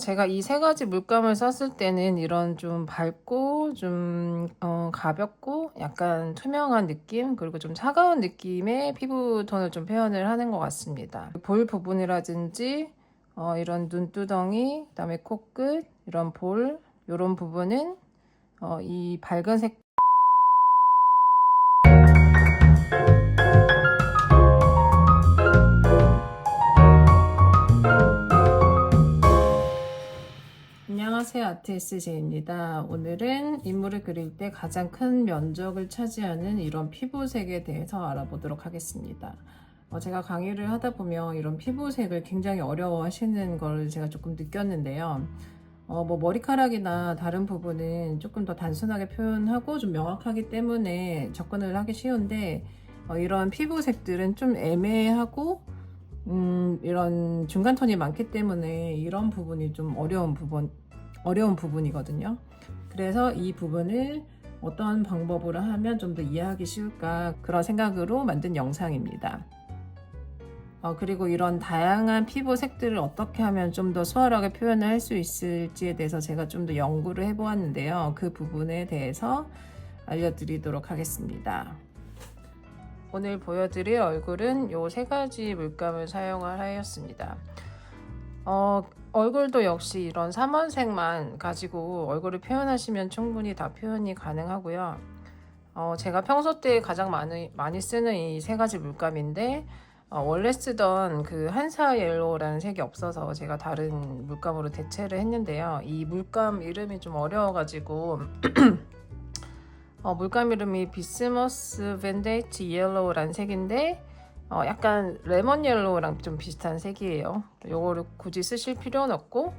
제가 이 세 가지 물감을 썼을 때는 이런 좀 밝고 가볍고 약간 투명한 느낌, 그리고 좀 차가운 느낌의 피부톤을 좀 표현을 하는 것 같습니다. 볼 부분이라든지 이런 눈두덩이, 그다음에 코끝, 이런 볼, 이런 부분은 이 밝은 색. 안녕하세요, 아트SJ입니다. 오늘은 인물을 그릴 때 가장 큰 면적을 차지하는 이런 피부색에 대해서 알아보도록 하겠습니다. 제가 강의를 하다 보면 이런 피부색을 굉장히 어려워하시는 걸 제가 조금 느꼈는데요. 뭐 머리카락이나 다른 부분은 조금 더 단순하게 표현하고 좀 명확하기 때문에 접근을 하기 쉬운데, 이런 피부색들은 좀 애매하고 이런 중간톤이 많기 때문에 이런 부분이 좀 어려운 부분이거든요. 그래서 이 부분을 어떤 방법으로 하면 좀 더 이해하기 쉬울까, 그런 생각으로 만든 영상입니다. 그리고 이런 다양한 피부 색들을 어떻게 하면 좀 더 수월하게 표현을 할 수 있을지에 대해서 제가 좀 더 연구를 해보았는데요. 그 부분에 대해서 알려드리도록 하겠습니다. 오늘 보여드릴 얼굴은 이 세 가지 물감을 사용을 하였습니다. 얼굴도 역시 이런 삼원색만 가지고 얼굴을 표현하시면 충분히 다 표현이 가능하고요. 제가 평소 때 가장 많이 쓰는 이 세 가지 물감인데, 원래 쓰던 그 한사 옐로우라는 색이 없어서 제가 다른 물감으로 대체를 했는데요. 이 물감 이름이 좀 어려워가지고 물감 이름이 비스머스 벤데이트 옐로우라는 색인데, 약간 레몬 옐로우랑 좀 비슷한 색이에요. 이거를 굳이 쓰실 필요는 없고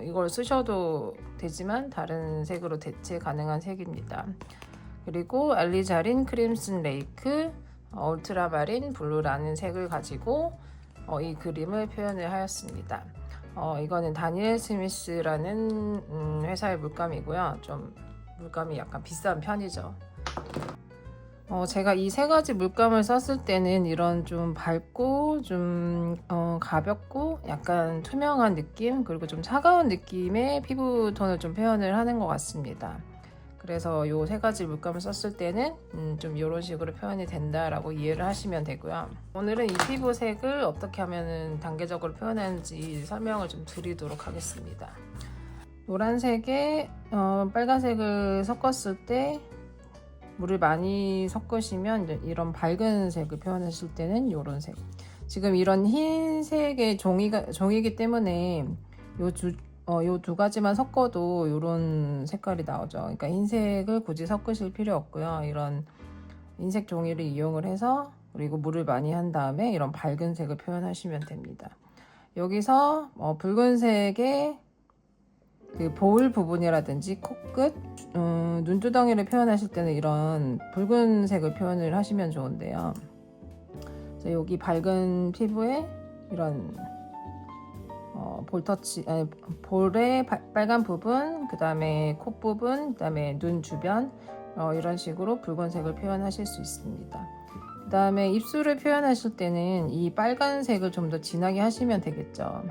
이걸 쓰셔도 되지만 다른 색으로 대체 가능한 색입니다. 그리고 알리자린 크림슨 레이크 울트라마린 블루라는 색을 가지고 이 그림을 표현을 하였습니다. 이거는 다니엘 스미스라는 회사의 물감이고요. 좀 물감이 약간 비싼 편이죠. 제가 이 세 가지 물감을 썼을 때는 이런 좀 밝고 가볍고 약간 투명한 느낌, 그리고 좀 차가운 느낌의 피부톤을 좀 표현을 하는 것 같습니다. 그래서 이 세 가지 물감을 썼을 때는 좀 이런 식으로 표현이 된다라고 이해를 하시면 되고요. 오늘은 이 피부색을 어떻게 하면 단계적으로 표현하는지 설명을 좀 드리도록 하겠습니다. 노란색에 빨간색을 섞었을 때, 물을 많이 섞으시면 이런 밝은 색을 표현하실 때는 이런 색. 지금 이런 흰색의 종이기 때문에 요 두 가지만 섞어도 이런 색깔이 나오죠. 그러니까 흰색을 굳이 섞으실 필요 없고요. 이런 흰색 종이를 이용을 해서, 그리고 물을 많이 한 다음에 이런 밝은 색을 표현하시면 됩니다. 여기서 붉은색의 그 볼 부분이라든지 코끝, 눈두덩이를 표현하실 때는 이런 붉은색을 표현을 하시면 좋은데요. 여기 밝은 피부에 이런 볼의 빨간 부분, 그 다음에 코 부분, 그 다음에 눈 주변, 이런 식으로 붉은색을 표현하실 수 있습니다. 그 다음에 입술을 표현하실 때는 이 빨간색을 좀 더 진하게 하시면 되겠죠.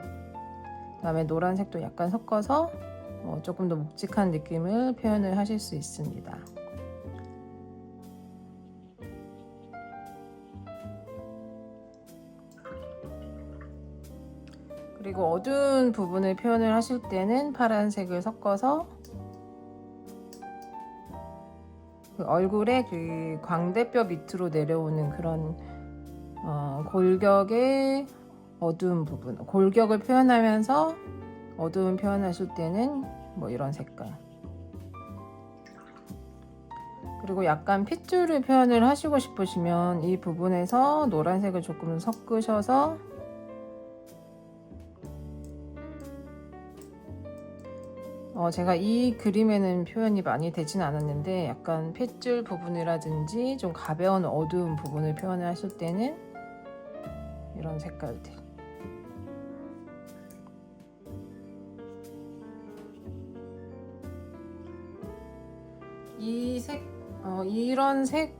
그 다음에 노란색도 약간 섞어서 조금 더 묵직한 느낌을 표현을 하실 수 있습니다. 그리고 어두운 부분을 표현을 하실 때는 파란색을 섞어서 그 얼굴에 그 광대뼈 밑으로 내려오는 그런 골격의 어두운 부분, 골격을 표현하면서 어두운 표현하실 때는 뭐 이런 색깔. 그리고 약간 핏줄을 표현을 하시고 싶으시면 이 부분에서 노란색을 조금 섞으셔서 제가 이 그림에는 표현이 많이 되진 않았는데, 약간 핏줄 부분이라든지 좀 가벼운 어두운 부분을 표현을 하실 때는 이런 색깔들. 이런 색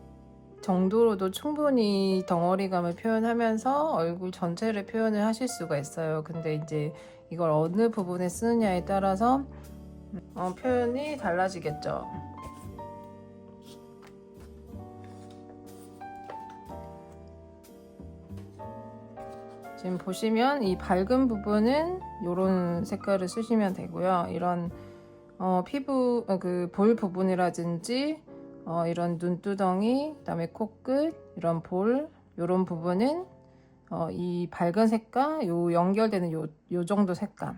정도로도 충분히 덩어리감을 표현하면서 얼굴 전체를 표현을 하실 수가 있어요. 근데 이제 이걸 어느 부분에 쓰느냐에 따라서 표현이 달라지겠죠. 지금 보시면 이 밝은 부분은 이런 색깔을 쓰시면 되고요. 이런 피부 그 볼 부분이라든지 이런 눈두덩이, 그다음에 코끝, 이런 볼 이런 부분은 이 밝은 색과 요 연결되는 요 정도 색감을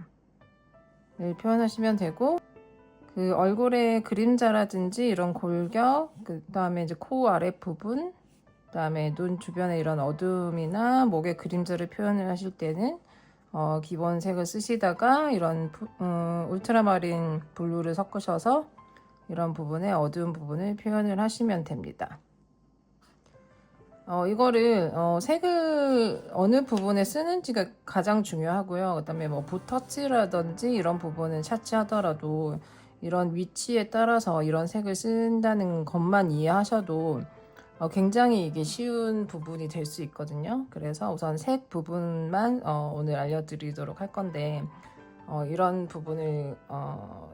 표현하시면 되고, 그 얼굴의 그림자라든지 이런 골격, 그다음에 이제 코 아래 부분, 그다음에 눈 주변에 이런 어둠이나 목의 그림자를 표현을 하실 때는 기본 색을 쓰시다가 이런 울트라마린 블루를 섞으셔서 이런 부분에 어두운 부분을 표현을 하시면 됩니다. 이거를 색을 어느 부분에 쓰는지가 가장 중요하고요. 그다음에 뭐 붓터치라든지 이런 부분은 차치하더라도 이런 위치에 따라서 이런 색을 쓴다는 것만 이해하셔도 굉장히 이게 쉬운 부분이 될 수 있거든요. 그래서 우선 색 부분만 오늘 알려드리도록 할 건데, 이런 부분을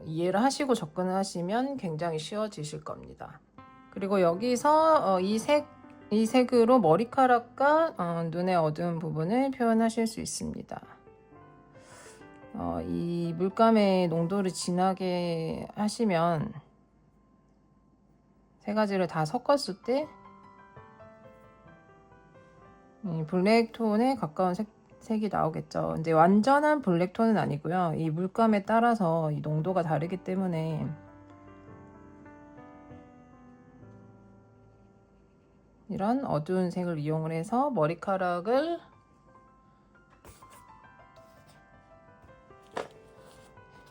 이해를 하시고 접근을 하시면 굉장히 쉬워지실 겁니다. 그리고 여기서 이 색으로 머리카락과 눈의 어두운 부분을 표현하실 수 있습니다. 이 물감의 농도를 진하게 하시면 세 가지를 다 섞었을 때 블랙톤에 가까운 색이 나오겠죠. 근데 완전한 블랙톤은 아니고요. 이 물감에 따라서 이 농도가 다르기 때문에 이런 어두운 색을 이용을 해서 머리카락을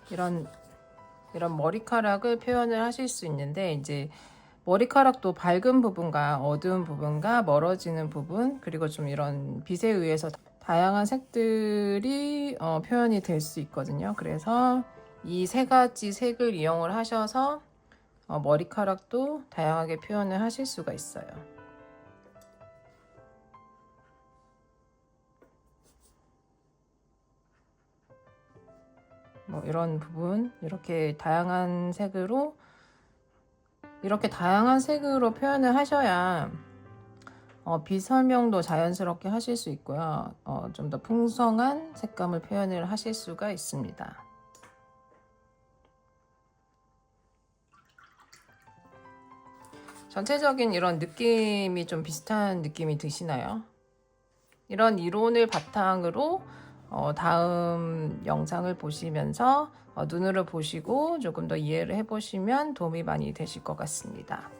이런 머리카락을 표현을 하실 수 있는데, 이제 머리카락도 밝은 부분과 어두운 부분과 멀어지는 부분, 그리고 좀 이런 빛에 의해서 다양한 색들이 표현이 될 수 있거든요. 그래서 이 세 가지 색을 이용을 하셔서 머리카락도 다양하게 표현을 하실 수가 있어요. 뭐 이런 부분 이렇게 다양한 색으로 표현을 하셔야 빛 설명도 자연스럽게 하실 수 있고요. 좀 더 풍성한 색감을 표현을 하실 수가 있습니다. 전체적인 이런 느낌이 좀 비슷한 느낌이 드시나요? 이런 이론을 바탕으로 다음 영상을 보시면서 눈으로 보시고 조금 더 이해를 해보시면 도움이 많이 되실 것 같습니다.